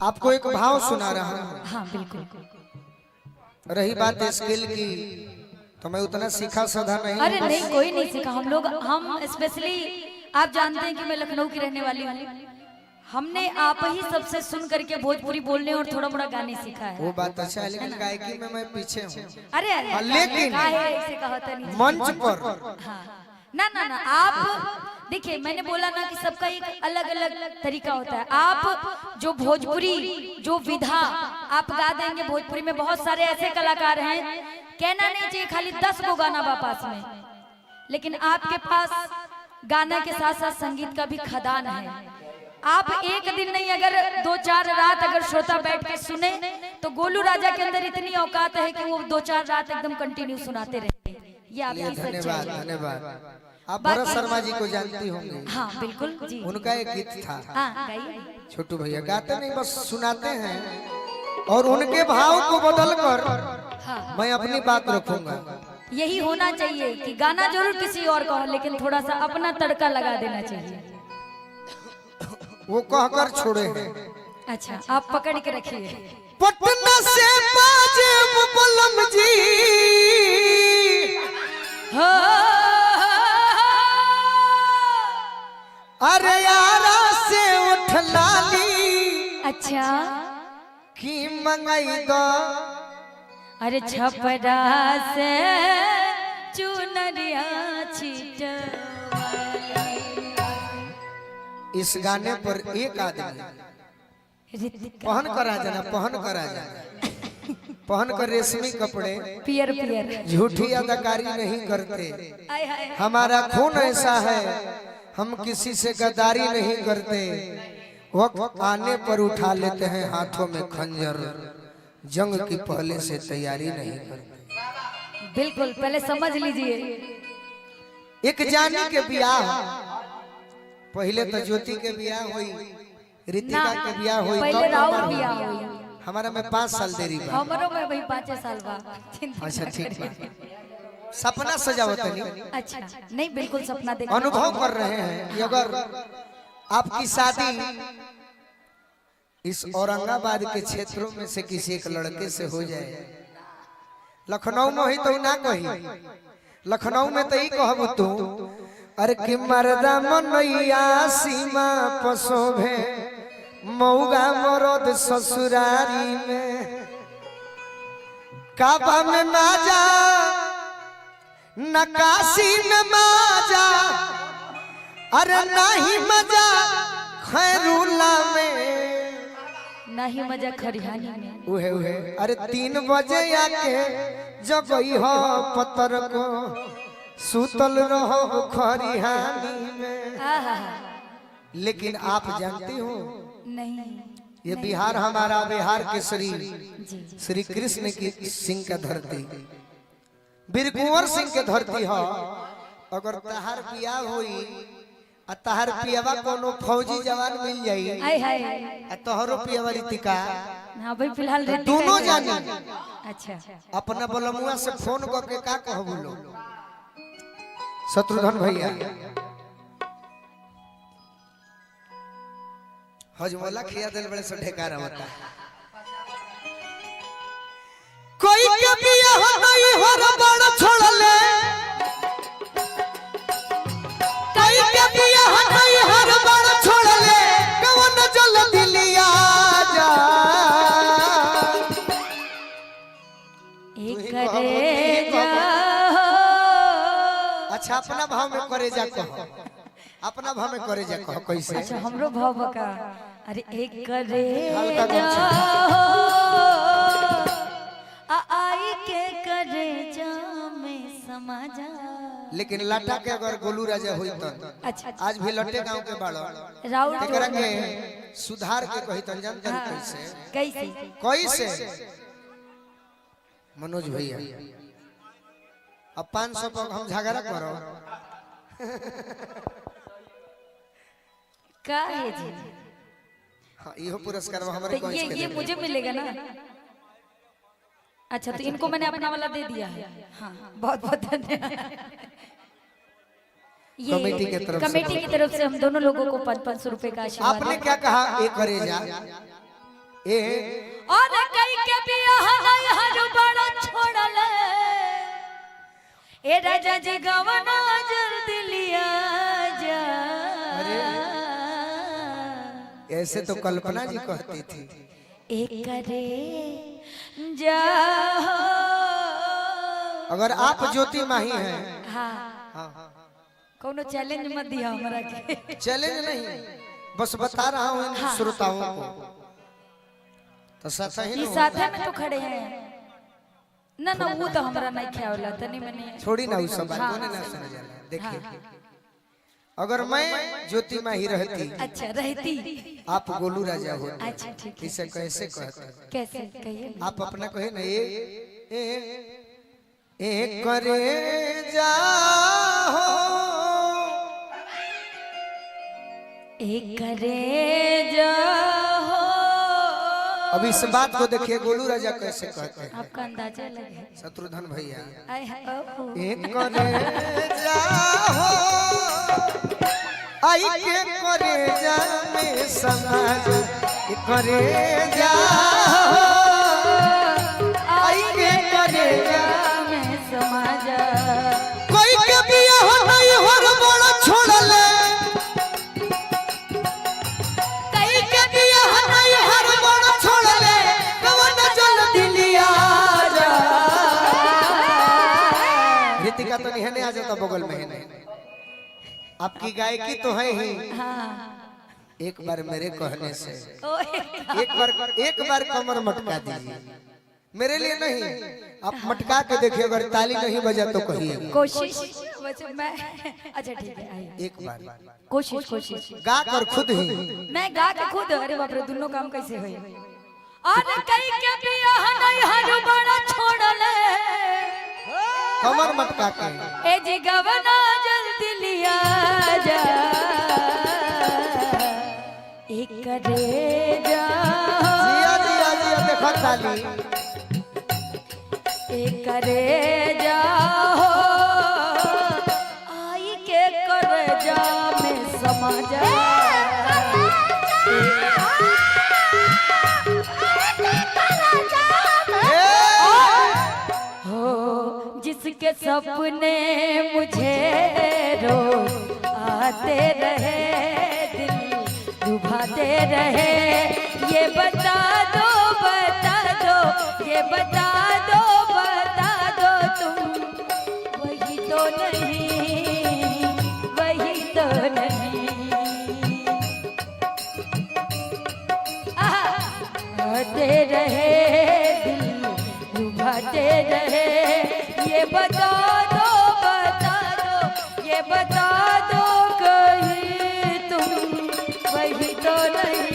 आपको एक भाव सुना रहा हूँ। हाँ बिल्कुल। रही बात स्किल की, तो मैं उतना सीखा साधा नहीं। अरे नहीं, कोई नहीं सीखा। हम स्पेशली आप जानते हैं कि मैं लखनऊ की रहने वाली हूँ। हमने आप ही सबसे सुन करके भोजपुरी बोलने और थोड़ा मोड़ा गाने सीखा है। वो बात अच्छा है, लेकिन गायकी में मैं पीछे हूँ। अरे अरे लेकिन ऐसे कहता नहीं मंच पर हाँ ना ना ना, आप देखिए, मैंने बोला ना कि सबका एक अलग अलग तरीका होता है। आप जो भोजपुरी जो विधा आप गा देंगे, भोजपुरी में बहुत सारे ऐसे कलाकार हैं, कहना नहीं चाहिए खाली 10 गो गाना बा पास में, लेकिन आपके पास गाना के साथ साथ संगीत का भी खदान है। आप एक दिन नहीं, अगर 2-4 रात अगर श्रोता बैठ के सुने तो गोलू राजा के अंदर इतनी औकात है कि वो 2-4 रात एकदम कंटिन्यू सुनाते रहे। ये आपकी धन्यवाद धन्यवाद। आप भरत शर्मा जी को जानती होंगी। हाँ बिल्कुल जी। उनका एक गीत था। हाँ गाइए। छोटू भैया गाते नहीं, बस सुनाते हैं, और उनके भाव को बदल कर हाँ मैं अपनी बात रखूंगा। यही होना चाहिए कि गाना जरूर किसी और का हो, लेकिन थोड़ा सा अपना तड़का लगा देना चाहिए। वो कहकर छोड़े हैं। अच्छा, आप पकड़ के रखिए। पटना से बाजे बलम जी, अरे यारा से उठ लाली, अच्छा की मंगाई दो, अरे छपरा से चुनरिया छिटवाली। इस गाने पर एक आदमी पहन कर आ जाना, पहन कर आ जाना, पहन कर रेशमी कपड़े, पियर पियर, झूठी अदाकारी नहीं करते। आय हाय। हमारा खून ऐसा है, हम किसी से गद्दारी नहीं करते। वक्त आने पर उठा लेते हैं हाथों में खंजर, जंग की पहले से तैयारी नहीं करते। बिल्कुल, पहले समझ लीजिए। एक जानी के ब्याह, पहले तो ज्योति के ब्याह हुई, रितिका के ब्याह हुई, पहले राउर बियाह हुई। हमारा में 5 साल देरी बा। हमरो में वही 5 साल बा। अच्छा ठीक है। सपना सजावत नहीं, अच्छा नहीं, बिल्कुल सपना देख अनुभव कर रहे हैं कि अगर आपकी शादी इस औरंगाबाद के क्षेत्रों में से किसी एक लड़के से हो जाए, लखनऊ में ही तो ना कही, लखनऊ में तो ही कहब तू, अरे कि मर्दा मनैया सीमा पसोभे, मऊगा मरद ससुरारी में, काबा में माजा नकाशी में माजा, अरे नहीं मजा खैरुल्ला में, नहीं मजा खरिहानी में। उहे उहे, अरे 3 बजे आके जगई हो पत्थर को, सुतल रहो खरिहानी में। लेकिन आप जानती हो नहीं, ये बिहार हमारा, बिहार के श्री श्री कृष्ण की सिंह का धरती, वीर कुंवर सिंह के धरती हो। अगर तहार बियाह हुई आ तहार पियावा कोनो फौजी जवान मिल जाई, आय हाय, आ तोहरो पियावा रितिका, हाँ भाई फिलहाल तो रेडी दोनों का जानी अच्छा अपना बलमुआ से फोन करके का कहबू लो, शत्रुघ्न भैया हजमोला खिया दिल बड़े से ढेकार होता। कोई के बियाह नहीं हो बड़ छोड़ ले, कोई के बियाह नहीं हो बड़ छोड़ ले, कौन जल दिलिया जा, एक करे जा। अच्छा अपना भाव में करे जा कहो, अपना भाव में करे जा कहो कैसे। अच्छा हमरो भाव बका, अरे एक करे हल्का जा आई के करे जा में समा जा। लेकिन लाटा के अगर गोलू राजा हुई तो अच्छा आज भी लट्टे गांव के बाड़ो राउर एकरा के सुधार के कही तो जानते हैं कैसे कैसे कैसे मनोज भैया, अब 500 पर हम झगड़ा करो का है जी। हाँ यो पुरस्कार हमारे तो ये मुझे मिलेगा ना। अच्छा तो इनको मैंने अपना वाला दे दिया है। हाँ बहुत बहुत धन्यवाद। ये कमेटी की तरफ से हम दोनों लोगों को 500 रुपए का आशीर्वाद। आपने क्या कहा, एक करे जा, ए और कई के बियाह नहीं हर बड़ा छोड़ल ए राजा जी गवना जल्दी लिया जा। ऐसे तो कल्पना जी कहती थी एक करे जा। अगर आप ज्योति माही हैं। हाँ हाँ कोनो चैलेंज मत दिया हमरा के। चैलेंज नहीं बस बता रहा हूँ इन श्रोताओं को तो साथ ही इस साथे में तो खड़े हैं ना ना वो तो हमरा नहीं ख्याल तनी मनी छोड़ी ना उस सब बात को ना सुना जाला। देखिए अगर मैं ज्योति माही रहती अच्छा रहती आप गोलू राजा होते। अच्छा ठीक है इसे कैसे कहते कैसे कहिए आप अपना कहे ना ए करे जाओ एक करे जा। अब इस बात को देखिए गोलू राजा कैसे कहते हैं आपका अंदाजा लगे शत्रुघ्न भैया आय हाय ओहो। एक करे जाओ आई के करे जा में समाज एक करे जाओ आई के करे जा में समाज कोई के बियाह नहीं हर बड़ा छोड़ले कई के बियाह नहीं हर बड़ा छोड़ले कवन जल्दी लिया जा। ऋतिका तो नहीं आ जाता बगल में है नहीं आपकी गायकी तो है ही। हाँ एक बार मेरे कहने से ओए एक बार कमर मटका दीजिए मेरे लिए नहीं आप मटका के देखिए अगर ताली नहीं बजा तो कहिए कोशिश वैसे मैं अच्छा ठीक है आइए एक बार कोशिश कोशिश गा कर खुद ही मैं गा के खुद अरे बाप रे दोनों काम कैसे होई और कई के बियाह नहीं हर बड़ा छोड़ले कमर मटका के ए जी गवना जल्दी लिया जा। एक करे जा जिया जिया जिया देखो ताली एक करे जा आई के करे जा में समझ हो जिसके सपने मुझे रोज आते रहे दिल डुबाते रहे ये बता दो ये बता दो तुम वही तो नहीं आते रहे दिल डुबाते रहे ये बता दो ये बता दो कहीं तुम वही तो नहीं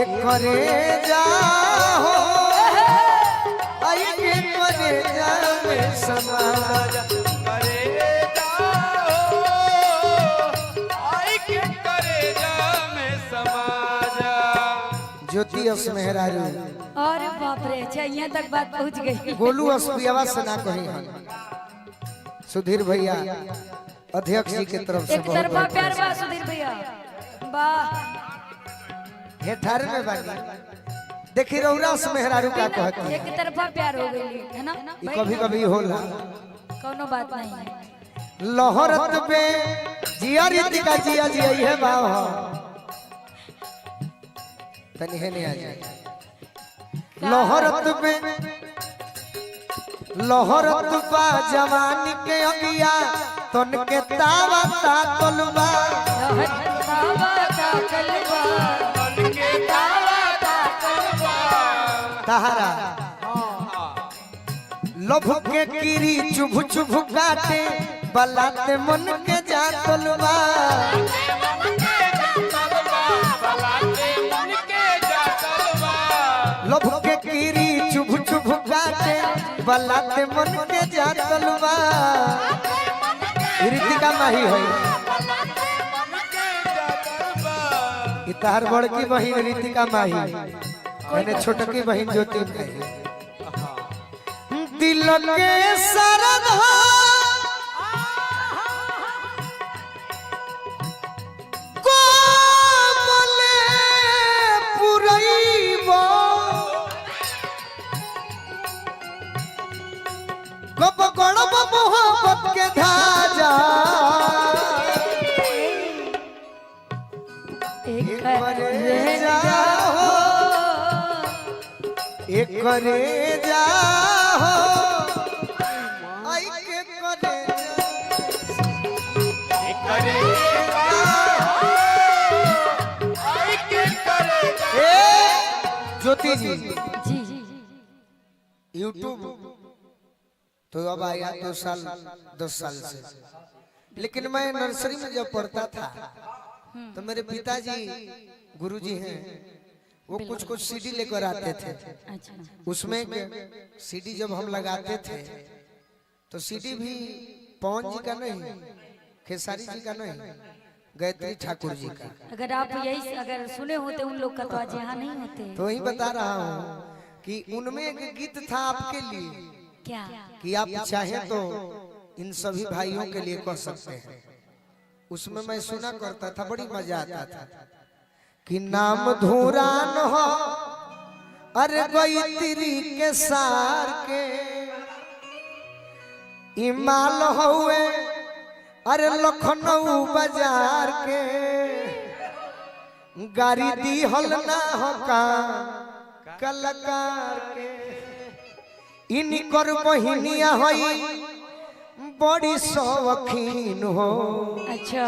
एक करे जाओ आई के करे जा में समाज करे जाओ आई के करे जा में समाज ज्योति अस मेहरारू और बाप रे अच्छा यहाँ तक बात पहुँच गई गोलू असबियावा से ना कही हम सुधीर भैया अध्यक्ष जी के तरफ से एक तरफा प्यार बा सुधीर भैया वाह हे ठार में बानी देखी रौरा से मेहरारू का कहती है एक तरफा प्यार हो गई है ना ये कभी कभी होला कोनो बात नहीं है लहरत पे जिया रीतिका जिया जिया है बाव तनी है नहीं आ जाए लहरत पे लहरत पा जवानी के अगिया तन के तावा ता तलवा तारा लोभ के कीरी चुभ चुभ काटे बलाते मन के जा तलवा लोभ के कीरी चुभ चुभ काटे बलाते मन के जा तलवा ऋतिका माही है इतार बड़की बहन ऋतिका माही मैंने छोटकी बहन ज्योति माही दिल के सरधा को एक करे जाओ एक करे जाओ आई के करे करे आई के करे ज्योति जी जी जी यूट्यूब तो अब आया 2 साल 10 साल से, लेकिन मैं नर्सरी में जब पढ़ता था तो मेरे पिताजी गुरुजी हैं, वो कुछ सीडी लेकर आते थे। अच्छा उसमें सीडी जब हम लगाते थे तो सीडी भी पवन जी का नहीं, खेसारी जी का नहीं, गायत्री ठाकुर जी का। अगर आप यही अगर सुने होते उन लोग का तो आज यहाँ नहीं होते। तो वही बता रहा हूँ कि उनमें एक गीत था आपके लिए क्या कि आप चाहें तो इन सभी भाइयों के लिए कर सकते हैं। उसमें मैं सुना करता था, बड़ी मजा आता था कि नाम धूरा न हो अरे गायत्री के सार के इमाल हुए अरे लखनऊ बाजार के गाड़ी दी हल ना हो का कलाकार के इनकर बहिनिया होई बड़ी शौकीन हो। अच्छा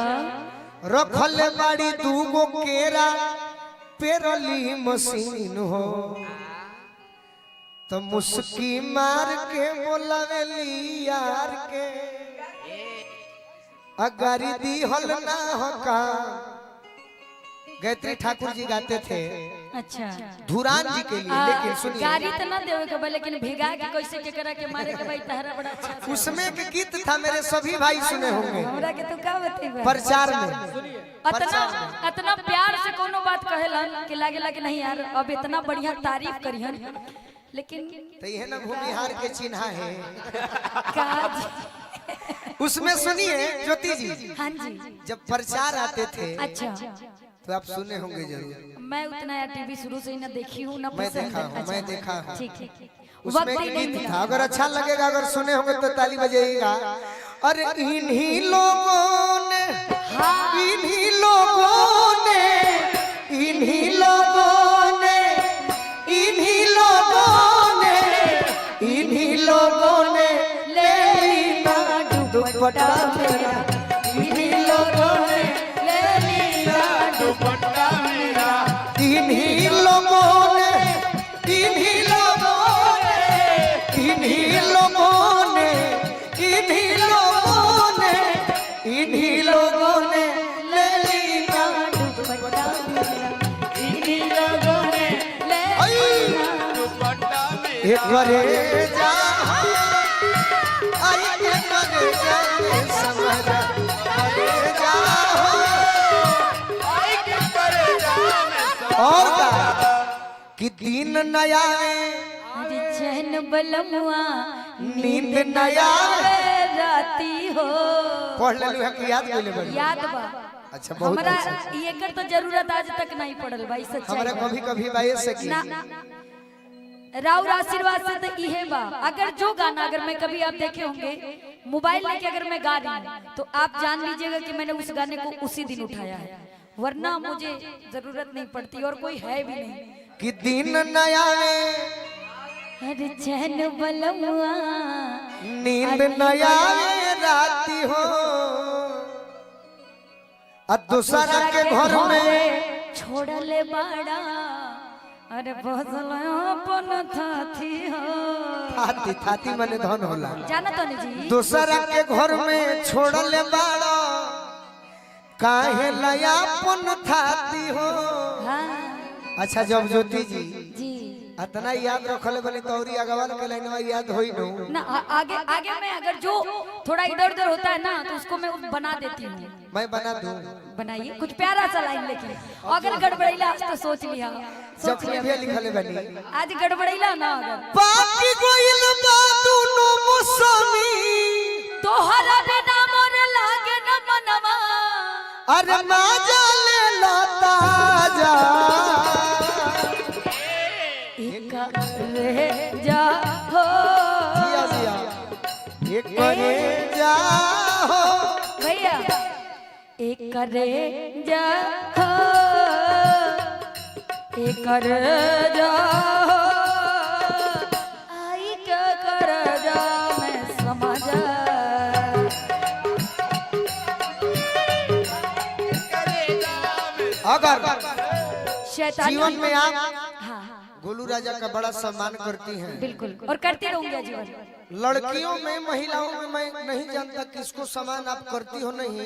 रखल बाड़ी 2 गो केरा पेरली मशीन हो, तो मुस्की मार के बोलावेली यार के अगारी दी हल ना हो का। गायत्री ठाकुर जी गाते थे अच्छा धुरान जी के लिए, लेकिन सुनिए गाड़ी तो ना देवे के बा, लेकिन भिगा के कैसे के करा के मारे के भाई तहरा बड़ा अच्छा था। उसमें एक गीत था, मेरे सभी भाई सुने होंगे, हमरा के तो का बतेबा प्रचार में। अतना प्यार से कोनो बात कहेलन कि लागेला कि नहीं यार अब इतना बढ़िया तारीफ करिहन, लेकिन तो यह ना भूमिहार के चिन्हा है। काज उसमें सुनिए ज्योति जी, हाँ जी जब प्रचार आते थे अच्छा तो आप सुने होंगे जरूर। मैं उतना यार टीवी शुरू से ही ना देखी हूँ ना मैं पसंद देखा है। हूँ, मैं देखा हूँ। ठीक ठीक उसमें वक्त ही एक नहीं गीत मिला। था, अगर अच्छा लगेगा, अगर सुने होंगे तो ताली बजाइएगा। अरे इन्हीं लोगों ने इन्हीं लोगों ने इन्हीं लोगों ने इन्हीं लोगों ने इन्हीं लोगों ने ले ली ना दुपट्टा मेरा, इन्हीं लोगों ने ले ली ना दुपट्टा मेरा इन्हीं लोगों ने इन्हीं लोगों ने इन्हीं लोगों ने इन्हीं लोगों ने इन्हीं लोगों ने ले ली ना दुपट्टा मेरा, इन्हीं लोगों ने आई दुपट्टा मेरा एक करे जा आई एक करे जा समझ करे जा आई के करे जाने और का कि दिन नया अरे चैन बलमुआ नींद नया राती हो। पढ़ लेलू है कि याद कर ले याद बा अच्छा बहुत हमरा अच्छा। ये कर तो जरूरत आज तक नहीं पड़ल भाई हमारा सच्चाई कभी कभी भाई से की ना राउर आशीर्वाद से तो इहे बा। अगर जो गाना अगर मैं कभी आप देखे होंगे मोबाइल लेके अगर मैं गा रही हूँ तो आप जान लीजिएगा कि मैंने उस गाने को उसी दिन उठाया है, वरना मुझे जरूरत नहीं पड़ती और कोई है भी नहीं। कि दिन नया अरे चैन बलमुआ नींद नया राती हो और दूसरा के घर में छोड़ले बाड़ा अरे बदल अपन थाथी हो। थाती थाती मने धन होला, जाना तो नहीं जी दूसरा के घर में छोड़ले बाड़ा काहे लयापन थाती हो। हाँ अच्छा जब ज्योति जी जी इतना याद रखले बनी तौरी अगवाल के लाइनवा याद होई नो ना आगे आगे में अगर जो थोड़ा इधर उधर होता है ना तो उसको मैं बना देती हूँ। मैं बना दूं बनाइए कुछ प्यारा सा लाइन, लेकिन अगर गड़बड़ैला आज तो सोच लिया जब भी लिखले बनी आज गड़बड़ैला ना अगर बाकी गोइल बातू नो मौसमी तोहरा बिना मोर लागे न मनवा अरे ना जाले लता जा एक रह जा हो जिया जिया एक करे जा हो भैया एक करे जा हो कर जा आई के कर जा मैं समझ अगर शैतानी जीवन में आप हाँ गोलू राजा का बड़ा सम्मान करती हैं, बिल्कुल और करती रहूंगी जीवन। लड़कियों में महिलाओं में मैं नहीं जानता किसको सम्मान आप करती हो नहीं,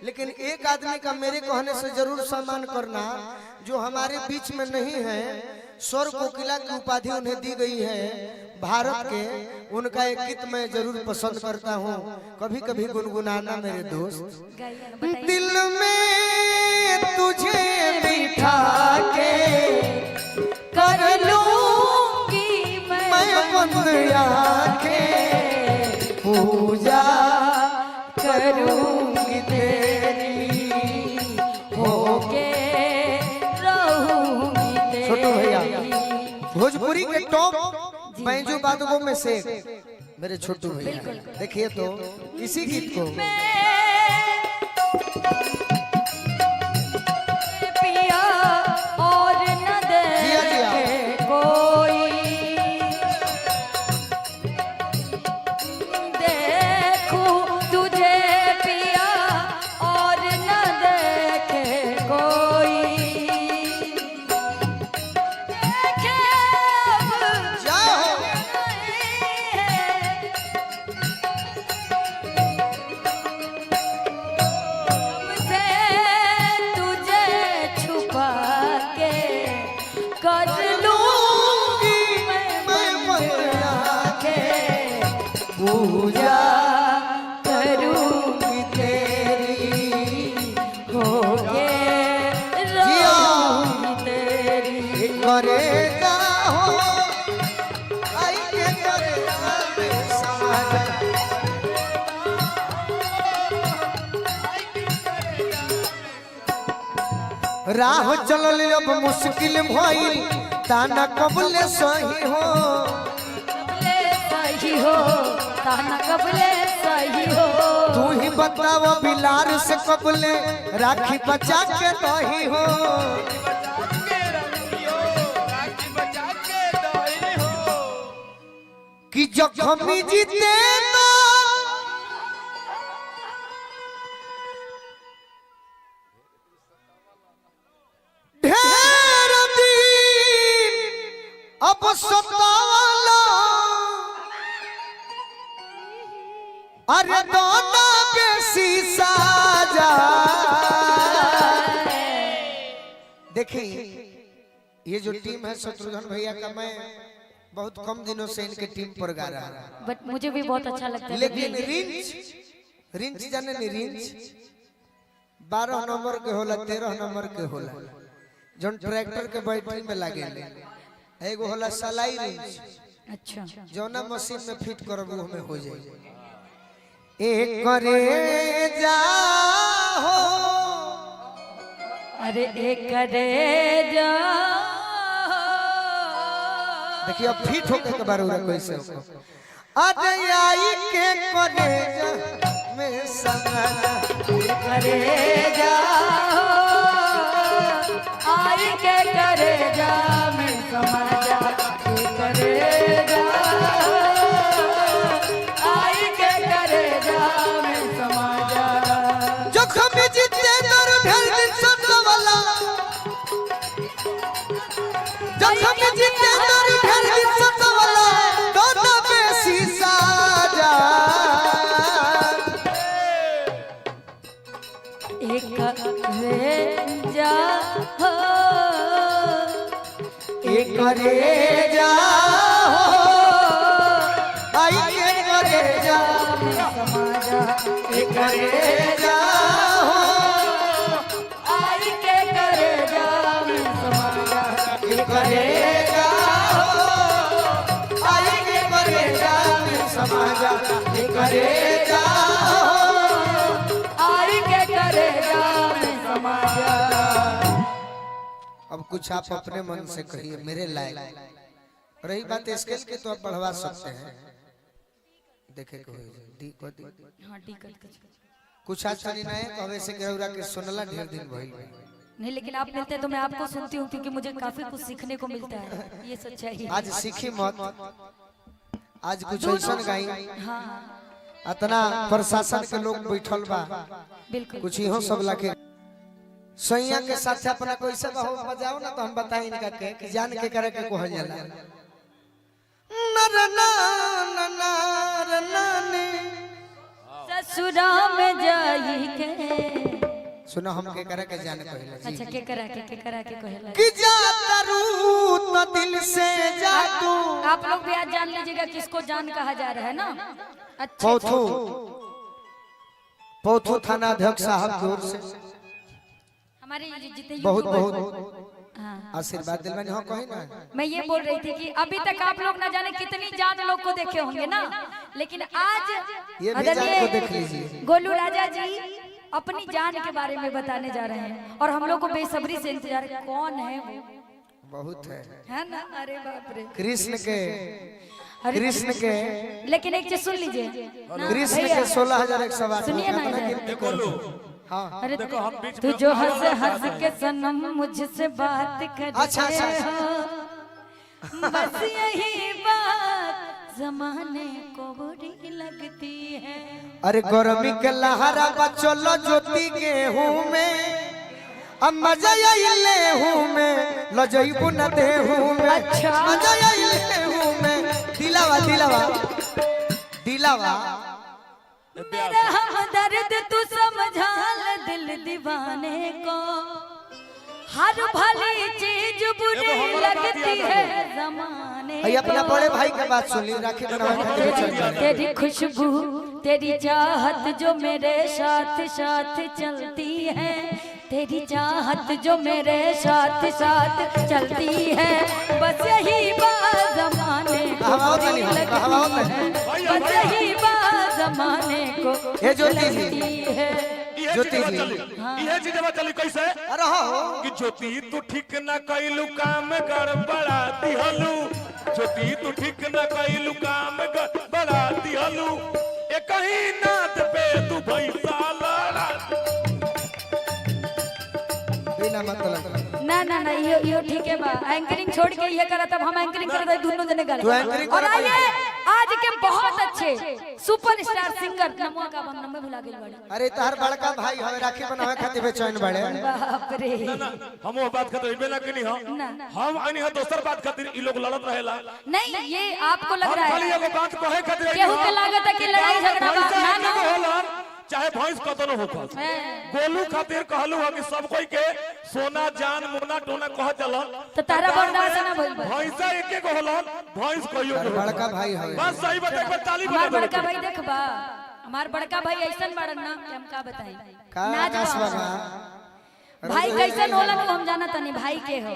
लेकिन एक आदमी का मेरे कहने से जरूर सम्मान करना जो हमारे बीच में नहीं है। स्वर कोकिला की उपाधि उन्हें दी गई है भारत के, उनका एक गीत मैं जरूर पसंद करता हूँ, कभी कभी गुनगुनाना मेरे दोस्त। गाइए ना, बताइए। दिल में तुझे बिठा के कर लूंगी मैं बंद आंखें पूजा करूंगी तेरी होके रहूंगी तेरी। छोटू भैया, भोजपुरी के टॉप बैंजो वादकों में से मेरे छोटू भैया, देखिए तो इसी गीत को पिया और न देखे कोई, देखूं तुझे पिया और न देखे कोई, देखे अब जाओ से तुझे छुपा के कर लूंगी मैं बंद के पूजा करूंगी तेरी होके जिया रहूंगी तेरी। करेगा हो आई के करेगा मैं समाज राह चलल अब मुश्किल भइल ताना कबले सही हो, कबले सही हो ताना कबले सही हो, तू ही बताव बिलार से कबले राखी बचा के दही हो। राखी बचा के दही हो। कि जखमी जीते तो ढेर दिन अब सतावला, अरे दोना बेसी साजा। देखिए ये जो टीम है शत्रुघ्न भैया का, मैं बहुत कम दिनों से इनके टीम पर गा रहा हूं, बट मुझे भी बहुत अच्छा लगता है। लेकिन रिंच जाने नहीं, रिंच 12 नंबर के होला, 13 नंबर के होला, जौन ट्रैक्टर के बैटरी में लागे, एगो होला सलाई रिंच, अच्छा जौना मशीन में फिट करबू हमें हो जाए। एक करे जा हो अरे एक करे जा देखिए अब फिट होके के बार उरा कैसे हो। अरे आई के करे जा में सना करे जा आई के करे जा मैं समझा करे जा आई के करे जा मैं समझा। जखम जीते दर भेल दिन सतवाला, जखम जीते दर भेल दिन सतवाला, दोना बेसी साजा। एक रे जा हो एक करे जा हो आई के करे जा समझा एक करे जा हो आई के करे जा मैं समझा एक करे जा हो आई के करे जा मैं समाजा एक करे जा हो। आई के करे जा मैं समझा। अब कुछ आप अपने मन से कहिए मेरे लायक। रही बात स्केल की तो आप बढ़वा सकते हैं, देखे को दी को दी हाँ टिकट कुछ अच्छा नहीं है कहवे से केहुरा के सुनला ढेर दिन भइल नहीं, लेकिन आप मिलते हैं तो मैं आपको सुनती हूँ क्योंकि मुझे काफी कुछ सीखने को मिलता है, ये सच्चाई है। आज सीखी मत, आज कुछ ऐसा गाई। हाँ इतना प्रशासन के लोग बैठल बा, बिल्कुल। कुछ इहो सब लाके सैया के साथ अपना कोई से बहु बजाओ ना तो हम बताएं इनका के कि जान के करे के कह जाला नर ना नर नानी ससुरा में जाई के। सुनो हम के करे के जान पहले अच्छा के करा के कहेला कि जा तरू तो दिल से जा तू। आप लोग भी आज जान लीजिएगा किसको जान कहा जा रहा है ना। अच्छा पौथू थाना अध्यक्ष साहब की ओर से हमारे जितने बहुत यूट्यूबर- बहुत हाँ आशीर्वाद दिल में हो कही ना। मैं ये बोल रही थी कि अभी तक आप लोग ना जाने कितनी जान लोग को देखे होंगे ना, लेकिन आज ये भी जान को देख लीजिए। गोलू राजा जी अपनी जान के बारे में बताने जा रहे हैं और हम लोग को बेसब्री से इंतजार है कौन है वो। बहुत है ना। अरे बाप रे कृष्ण के अरे कृष्ण के लेकिन एक चीज सुन लीजिए ना कृष्ण भैया, के 16,108 सुनिए ना इधर। हाँ अरे तू जो हंस हंस के सनम मुझसे बात कर अच्छा। बस यही बात जमाने को बुरी लगती है। अरे गर्मी के लहरा बचलो ज्योति गेहूं में अब मजा आइले हूं में लजईबू न देहूं में। अच्छा। मजा आइले हूं में दिलावा दिलावा दिलावा मेरा हमदर्द तू समझा ले दिल दीवाने को, हर भली चीज बुरी लगती है जमाने भाई अपना को। बड़े भाई के बात सुन ली राखी बनावे खातिर चल जा। तेरी खुशबू तेरी चाहत जो मेरे साथ साथ चलती है, तेरी चाहत जो मेरे साथ साथ चलती है, बस यही बात जमाने को बुरी लगती है, बस यही बात जमाने को ये ज्योति जी। लगती है। ज्योति जी ये चीजें चली कैसे अरे हो कि ज्योति तू ठीक न कैलू काम गड़बड़ा दिहलू, ज्योति तू ठीक न कैलू काम गड़बड़ा दिहलू, एक ही नाद पे तू पैसा लड़ा। बिना मतलब ना ना ना यो ठीक है बा। एंकरिंग छोड़ के ये करा तब हम एंकरिंग कर रहे दोनों जने तू एंकरिंग और कर आइए आज के बहुत अच्छे सुपरस्टार सिंगर नमवा का नाम में भुला गेल बड़ी। अरे तहर बड़का भाई हवे राखी बनावे खातिर बेचैन बड़े। बाप रे हम वो बात करते इबे ना कनी ना। हम आनी है दोसर बात खातिर ई लोग लड़त रहेला। नहीं ये आपको लग हम रहा खाली है एगो बात कहे खातिर केहू के लागत है कि लड़ाई झगड़ा बा ना ना चाहे भैंस कतनो होखस गोलू खातिर कहलू हो कि सब कोई के सोना जान मोना टोना कह चलन तो तारा बर्दाश्त ना भइल बा। भैंसा एके को होलन भैंस कहियो के बड़का भाई हवे बस सही बात एक बार ताली हमार बजा बड़का भाई देख बा, हमार बड़का भाई ऐसन बड़न ना कि हम का बताई। का नाच बा। कसबा भाई कैसन होला वो हम जाना तनी भाई के हो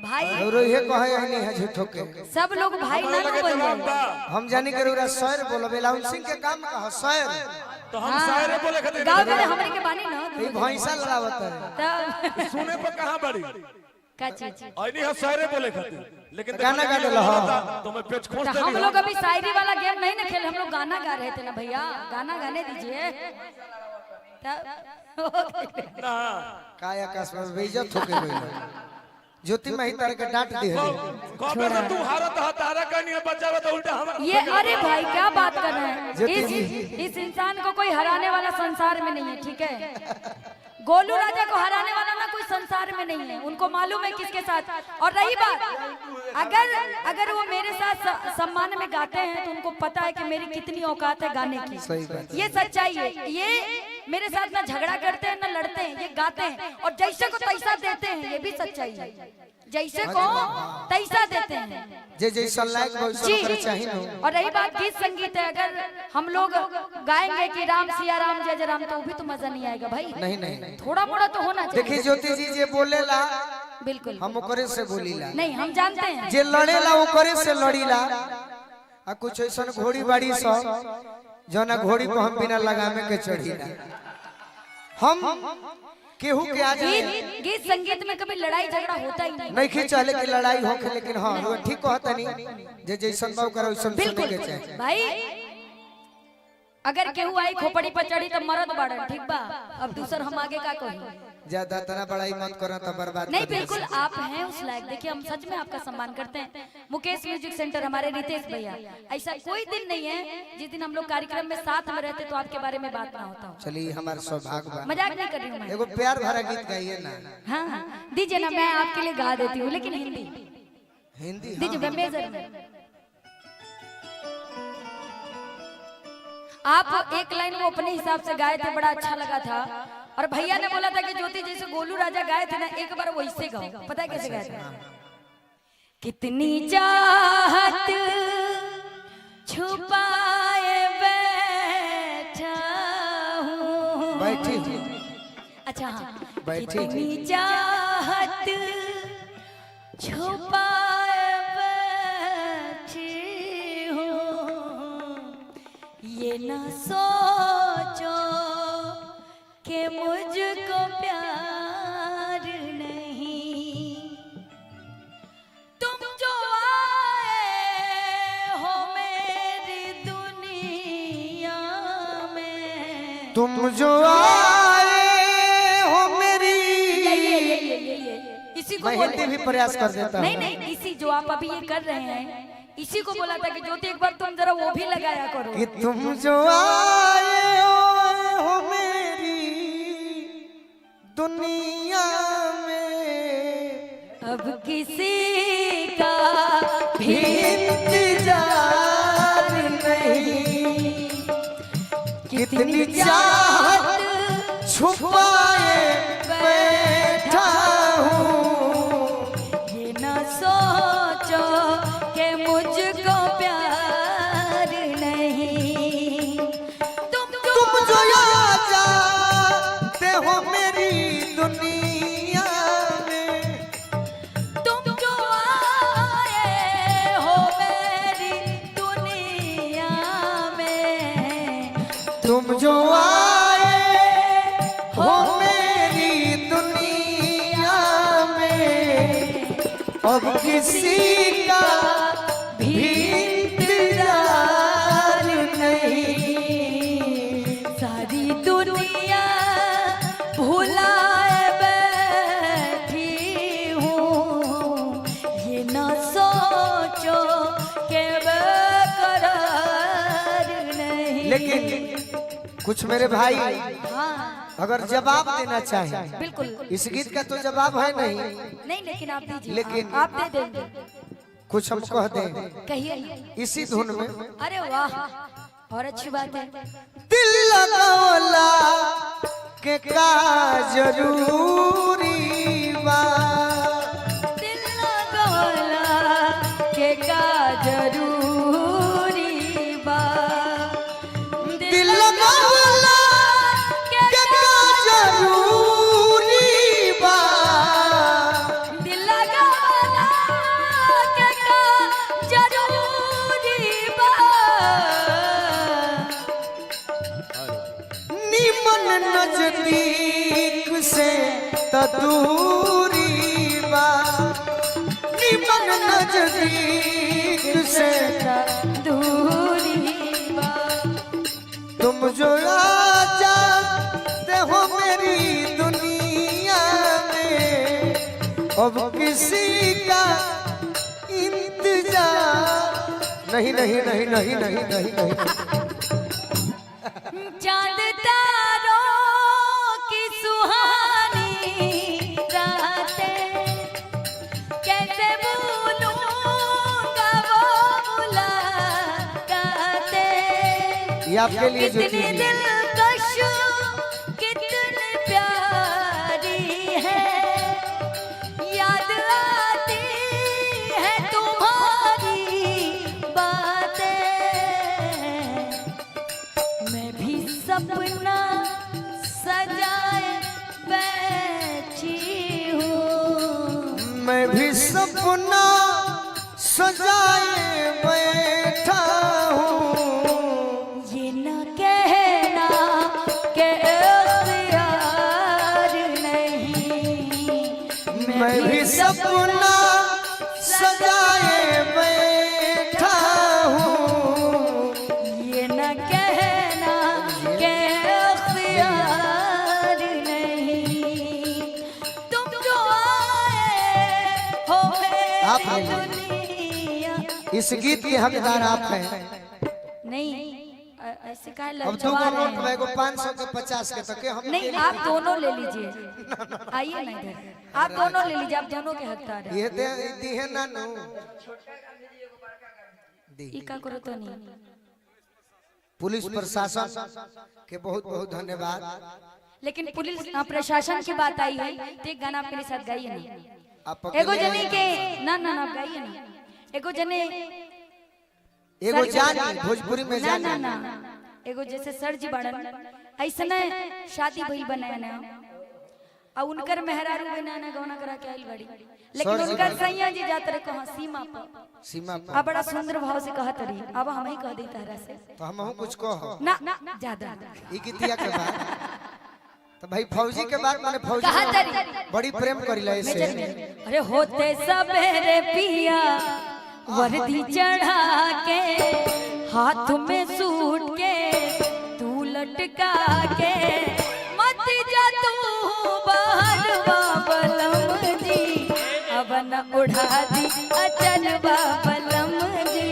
भाई और ये कहे नहीं है झूठो के सब लोग भाई ना लगे बोल जवाब बा हम जानी के रउरा शहर बोलबे लाउन सिंह के काम कहा शहर तो हम शायरे बोले खातिर गांव में हमरे के बानी ना ई भैंसा लड़ावत है तब सुने पर कहां बड़ी का चीज आईनी है शायरे बोले खातिर लेकिन गाना गा देला हां तो मैं पेच खोज तो हम देली लोग अभी शायरी वाला गेम नहीं ना खेले, हम लोग गाना गा रहे थे ना भैया, गाना गाने दीजिए तब ना काय आकाश में बेइज्जत होके गइल ज्योति में ही तरह के डांट दी है कबे से तू हारत ह तारा कहनी है बचावे तो उल्टा हम ये अरे भाई क्या बात कर रहे हैं। ज्योति जी। इस इंसान को कोई हराने वाला संसार में नहीं है, ठीक है। गोलू राजा को हराने वाला ना कोई संसार में नहीं है, उनको मालूम है किसके साथ। और रही बात अगर वो मेरे साथ सम्मान में गाते हैं तो उनको पता है कि मेरी कितनी औकात है गाने की। सही बात ये सच्चाई है। ये मेरे साथ ना झगड़ा करते हैं ना लड़ते हैं, ये गाते हैं और जैसे को तैसा देते हैं, ये भी सच्चाई है। जैसे को तैसा देते हैं जे जैसा लायक वैसा जी। करे चाहिए न और रही बात गीत संगीत है, अगर हम लोग गाएंगे कि राम सिया राम जय जय राम तो भी तो मजा नहीं आएगा भाई। नहीं नहीं थोड़ा मोड़ा तो होना चाहिए। देखिए ज्योति जी जे बोलेला बिल्कुल हम ओकरे से बोलीला, नहीं हम जानते हैं। जे लड़ेला ओकरे से लड़ीला। आ कुछ ऐसा घोड़ी बाड़ी सा जौना घोड़ी को हम बिना लगामे के चढ़ीला। हम केहू के आज गीत संगीत में कभी लड़ाई झगड़ा होता ही नहीं। नहीं खींचले की लड़ाई होके, लेकिन हाँ वो ठीक कहता नहीं जे जैसन बाव करो वैसन सुने बिल्कुल के चाहिए। भाई अगर केहू आई खोपड़ी पर चढ़ी तो मरद बाड़न, ठीक बा। अब दूसर हम आगे का कही ज्यादा तना बड़ाई मत करो तो बर्बाद नहीं कर दिया। बिल्कुल आप हैं उस लायक। देखिए हम सच में आपका सम्मान करते हैं। मुकेश म्यूजिक सेंटर हमारे रितेश भैया, ऐसा कोई दिन नहीं है जिस दिन हम लोग कार्यक्रम में साथ में रहते तो आपके बारे में बात ना होता हो। चलिए हमारा सौभाग्य बा। मजाक नहीं कर रही हूँ मैं। एगो प्यार भरा गीत गाइए ना। हाँ हाँ दीजिए ना, मैं आपके लिए गा देती हूँ लेकिन हिंदी हिंदी दीजिए। हाँ। मैं मेजर में आप एक लाइन वो अपने हिसाब से गाए थे, बड़ा अच्छा लगा था। और भैया ने बोला था कि ज्योति जैसे गोलू राजा गाए थे ना, एक बार वैसे गाओ। पता है कैसे गाए थे? कितनी चाहत छुपाए बैठा हूँ। बैठी हूँ। अच्छा हाँ, बैठी कितनी चाहत छुपाए बैठी हूँ, ये न सोचो कि मुझको प्यार नहीं। तुम जो आए हो मेरी दुनिया में, तुम जो आए हो मेरी। इसी को मैं बोले। हिंदी भी प्रयास कर देता नहीं हूँ। नहीं, इसी जो आप अभी ये कर रहे हैं इसी को बोला था कि ज्योति एक बार तुम जरा वो भी लगाया करो कि तुम जो आए हो मेरी दुनिया में, अब किसी का भी इंतजार नहीं। कितनी चाहत छुपाए बैठा हूँ, ये न सोचो कि मुझको प्यार नहीं। तुम जो आ जाते हो मेरी दुनिया में, तुम जो आए हो मेरी दुनिया में, तुम जो आए हो मेरी दुनिया में, अब किसी का भी इंतजार नहीं। सारी दुनिया भुलाए बैठी हूँ, ये न सोचो कि बेकरार नहीं। लेकिन कुछ मेरे भाई हाँ अगर जवाब देना चाहे, बिल्कुल। इस गीत का तो जवाब है नहीं, नहीं लेकिन आप दीजिए। लेकिन- आप दे देंगे। कुछ हम कह दें कहिए ना। इसी धुन में। अरे वाह, और अच्छी बात है। दिल लगौला के का जरूरी बा, दिल लगौला के का जरूरी बा, दिल लगौला के का जरूरी बा, दिल लगौला के का जरूरी बा, निमन नजदीक से त दूरी बा, निमन नजदीक से दूरी बा। तुम जो आ जाते हो मेरी दुनिया में, अब किसी का इंतजार नहीं नहीं नहीं नहीं नहीं नहीं नहीं। चांद तारों की सुहानी रातें, कैसे भूलूंगा वो मुलाकातें। ये आपके लिए जो कितनी चीज है। दिलकश, कितनी प्यारी है, याद आती है तुम्हारी बातें। मैं भी सपना सजाए बैठी हूँ, मैं भी सपना सजाए बैठा हूँ, ये न कहना कि इख्तियार नहीं। मैं भी सपना सजाए बैठा हूँ, ये न कहना कि इख्तियार नहीं। आप ले इस गीत के हकदार आप हैं। नहीं ऐसे कहा अब ललचवा दो रहे नोट हैं। में 500 के 50 के तो के हम नहीं आप दोनों ले लीजिए, आइए ना इधर, आप दोनों ले लीजिए, आप दोनों के हकदार हैं। ये दे दी है ना नो ई का करो तो नहीं। पुलिस प्रशासन के बहुत बहुत धन्यवाद। लेकिन पुलिस प्रशासन की बात आई है तो एक गाना आपके साथ गाइए ना। आप एगो जने के ना ना ना आप गाइए ना। एगो जने एगो जान भोजपुरी में ना जान ना ना एगो जैसे सर जी बाड़न ऐसने शादी भइल बनाया ना आ उनकर मेहरारू बना ना गौना करा के आइल बड़ी, लेकिन सर जी उनकर बना। सैया जी जात रहे कहां सीमा पर। सीमा आ पर बड़ा सुंदर भाव से कहत रही, अब हम ही कह दी तहरा से तो हम कुछ कहो ना ज्यादा ई गीतिया के बाद तो भाई फौजी के बाद माने फौजी कहा तरी बड़ी प्रेम करिला ऐसे। अरे होते सवेरे पिया वर्दी चढ़ा के हाथ में सूट के तू लटका के मत जा तू बहरवा बलम जी अब न उड़ा दी अचरवा बलम जी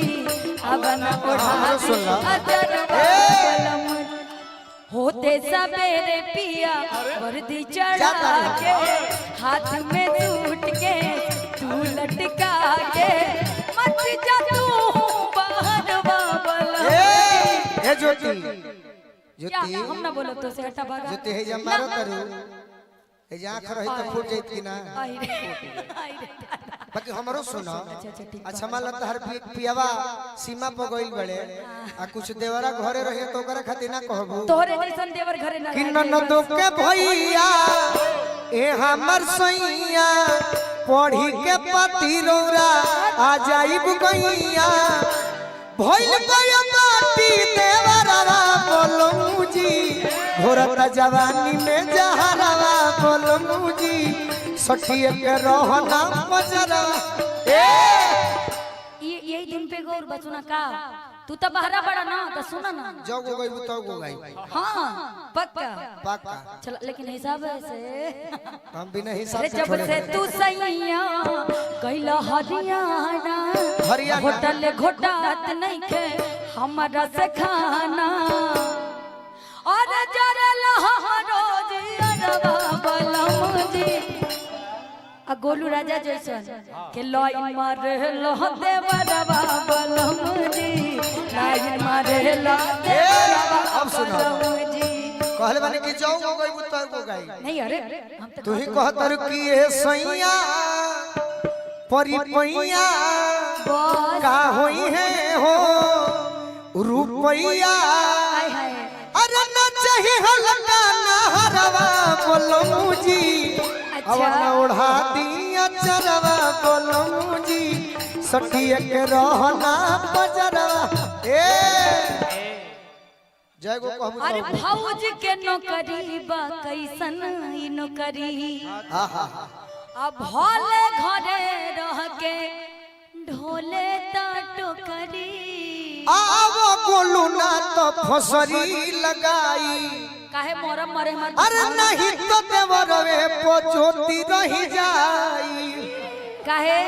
अब न उड़ा दी अचरवा बलम जी। होते सवेरे पिया वर्दी चढ़ा के हाथ में सूट के तू लटका के मत जा तू बहरवा बलम। ए ज्योति क्या ज्योति हम ना बोलो तो से हटा भागा। ज्योति है जब मारो करू ए जा आंख रही तो फूट जाइत कि ना। आई रे, आई रे। बाकी हमरो सुनो अच्छा ठीक अच्छा मान लो हर पियावा सीमा पर गइल बड़े आ कुछ देवरा घरे रहे तो ओकरा खातिर ना कहबू तोहरे जैसन देवर घरे ना कि रहे। ननदो के भैया ए हमर सैया पढ़ी के पति रौरा आ जाइब गैया भइल गया माटी देवरवा बोलमू जी घोरता जवानी में जहरवा बोलमू जी सखिए के रहना मजरा यही दिन पे गौर बचुना का तू तो बहरा बड़ा ना तो सुना ना। जो गो गई तो गो गई हाँ पक्का पक्का चलो, लेकिन हिसाब से हम भी नहीं हिसाब अरे से जब छोड़े से तू सैया कैला हरियाणा हरियाणा। होटल घोटात नहीं खे हमारा से खाना और जरल रोज अरवा बलम जी आ गोलू राजा जैसन के लाइन मारे लो देवरवा बलम जी लाइन मारे लो देवरवा अब सुनो। बलम जी। कहले बानी कि जाओ गो गई तो गो गई नहीं अरे हम तो तू ही कहतर कि ए सैया परी पैया बस का होई है हो रुपैया हाय हाय अरे न चाही हलका नहरवा बोलमू जी अब न ओढ़ा दिया चरवा बोलमू जी सखिए के रहना बजरवा ए जय गो कहबू अरे तो भौज के नौकरी बा कैसन ई नौकरी आहा अब भोले घरे रह के ढोले ता टोकरी आवो गोलू ना तो फसरी लगाई काहे मोरम मरे मर अरे नहीं तो देवरवे पोचोती रही जाई काहे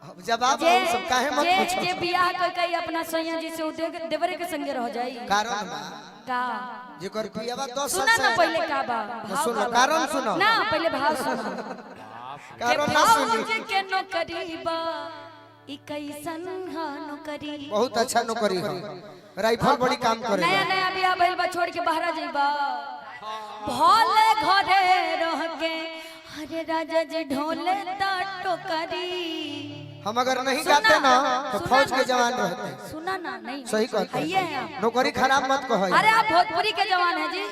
अब जवाब जे हम सब काहे मत जे पूछो जे बियाह कर के अपना सैया जी से देवरे के संगे रह जाई कारण बा का जेकर पियावा 10 सुना ना पहले का बा भाव सुनो का बा। कारण सुनो ना पहले भाव सुनो कारण ना सुनी भौज के नौकरी बा ई कैसन हा नौकरी बहुत अच्छा नौकरी है राइफल बड़ी काम करे नया नया बियाह भइल बा छोड़ के बाहर जाइबा भोले घरे रह के अरे राजा जी ढोले ता टोकरी हम अगर नहीं गाते ना तो फौज के जवान रहते सुना ना नहीं सही कहते आइए हैं आप। नौकरी खराब मत कहो अरे आप भोजपुरी के जवान हैं जी,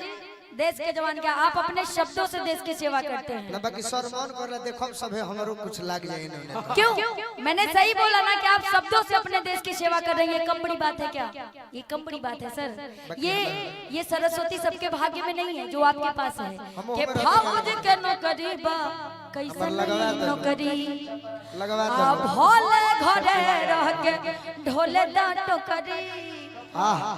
देश के जवान क्या आप अपने शब्दों से देश की सेवा करते हैं। ना बाकी सरमान कर देखो सब है हमरो कुछ लाग जाए ना क्यों मैंने सही बोला ना कि आप शब्दों से अपने देश की सेवा कर रही है, कम बड़ी बात है क्या? ये कम बड़ी बात है सर। ये सरस्वती सबके भाग्य में नहीं है जो आपके पास है कि भौज के नौकरी बा कैसन नौकरी लगवा आ भोले घरे रह के ढोले दा टोकरी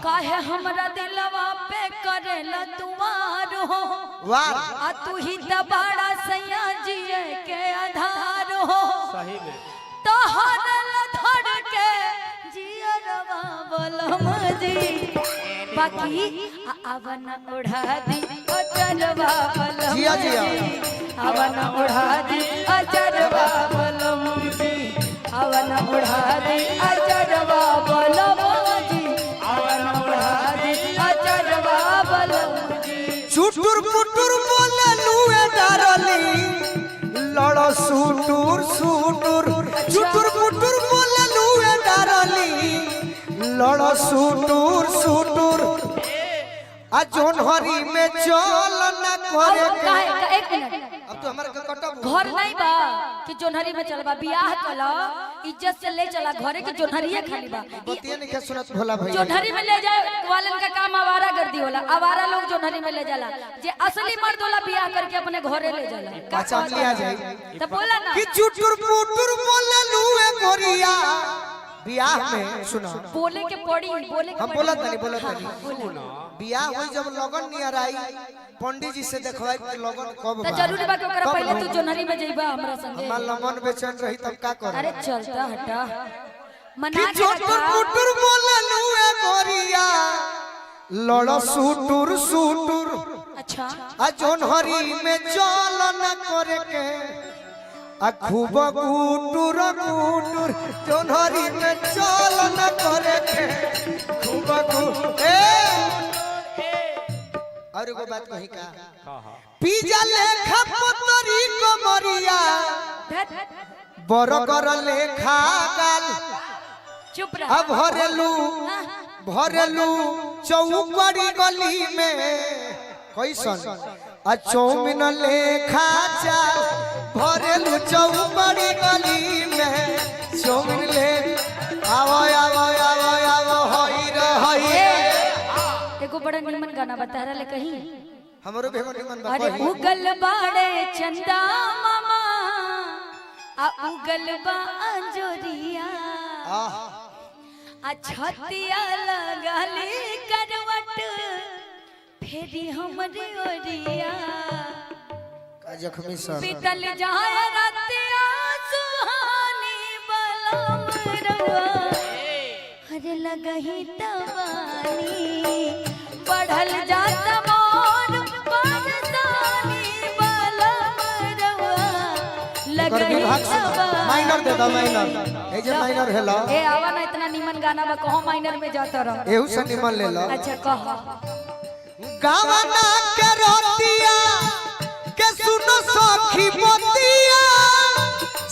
काहे हमरा दिलवा पे करेला तुम्हार हो वाह आ तू ही त बड़ा सैया जिए के आधार हो सही में तो हरल धड़ के जियरवा बलम जी बाकी अवन उड़ा दी अचरवा बलम जिया, जिया। जी अवन उड़ा दी अचरवा बलम जी अवन उड़ा दी अचरवा बलम जी अवन उड़ा दी अचरवा बलम जी चुटुर पुटुर बोले लुए डारली लड़ सुटुर सुटुर चुटुर पुटुर बोले लुए डारली लड़ सुटुर सुटुर आ जोनहरी में चल न करे के एक मिनट अब तो हमारे के कटब घर नहीं बा कि जोनहरी में चलबा बियाह कला इज्जत से ले चला घरे के जोनहरिए खाली बा बतिया नहीं के सुनत भोला भैया जोनहरी में ले जाए वालन का काम आवारा गर्दी होला आवारा लोग जोनहरी में ले जाला जे असली मर्द होला बियाह करके अपने घरे ले जाला अच्छा हम लिया जाए तो बोला ना कि चुटुर पुटुर बोले लुए गोरिया बियाह में सुना बोले के पड़ी बोले के हम पड़ी। बोलत नहीं बोलत हाँ, नहीं बोला। बियाह हुई जब लगन नियर आई पंडित जी से देखवाई कि लगन कब तो बा जरूरी बा कि ओकरा कब पहले होई? तू जोनहरी में जइबा हमरा संगे हमार लमन बेचैन रही तब का कर अरे चलता हटा कि मना के चुटुर रखा। पुटुर बोले लुए गोरिया लड़ सुटुर सुटुर अच्छा आ जोनहरी में चल न करे के आ खूब गुटुर गुटुर जोनहरी में चल न करे के खूब गुटुर और एगो बात कही का पिज्जा लेखा पतरी कमरिया बरगर लेखा गाल चुप रह अब भरेलू चौकड़ी गली में कैसन आ चौमिन लेखा चाल भरेलू चौकड़ी गली में चौमिन ले आवो आवो आवो आवो होई रे होई एगो बड़ा निमन गाना बता रहा ले कहीं हमरो भेगो निमन बा अरे कही उगल बाड़े चंदा मामा आ उगल बा अंजोरिया आह आ छतिया लगाले करवट फेरी हमरे ओरिया का जख्मी सर पीतल जाय रतिया सुहानी बलम रवा हरे लगही तवानी बढ़ल जात मोर परसानी बलम रवा लगही तवानी माइनर दे दो माइनर ए जे माइनर हेलो ए आवा ना इतना निमन गाना बा कहो माइनर में जाता रह एहू से निमन ले लो अच्छा कह गावना के रोतिया के सुनो सखी बतिया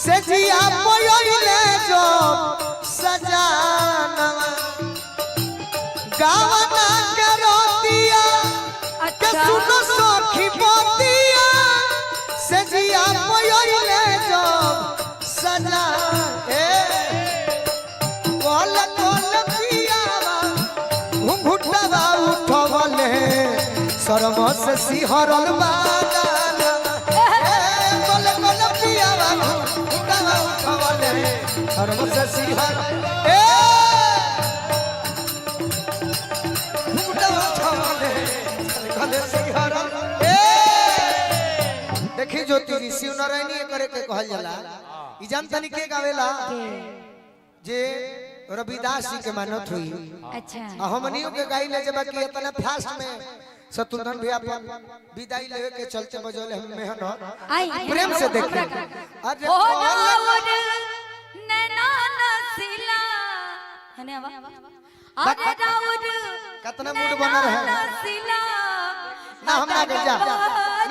से जिया पयोइले जो सजानवा गावना के रोतिया के अच्छा सुनो सखी बतिया से जिया पयोइले जो सजा ए कोल कोल पियावा घुंघुटवा उठवले सरमस सिहरल बादाना ए कोल कोल पियावा घुंघुटवा उठवले सरमस सिहरल ए घुंघुटवा उठवले सरमस सिहरल ए देखी ज्योति ऋषि नारायणी करे के कहल जाला ई जानतनी के गावेला जे रविदास जी के मानत हुई अच्छा आ हमनियो के गाई ले जब कि इतना फास्ट में शत्रुघ्न भैया अपन विदाई लेवे के चलते बजौले हम मेहनत आई प्रेम से देखे अरे ओ कहल- राउर नैना नसीला हने आवा अरे राउर कितना मूड बना रहे नसीला ना हम ना गए, जा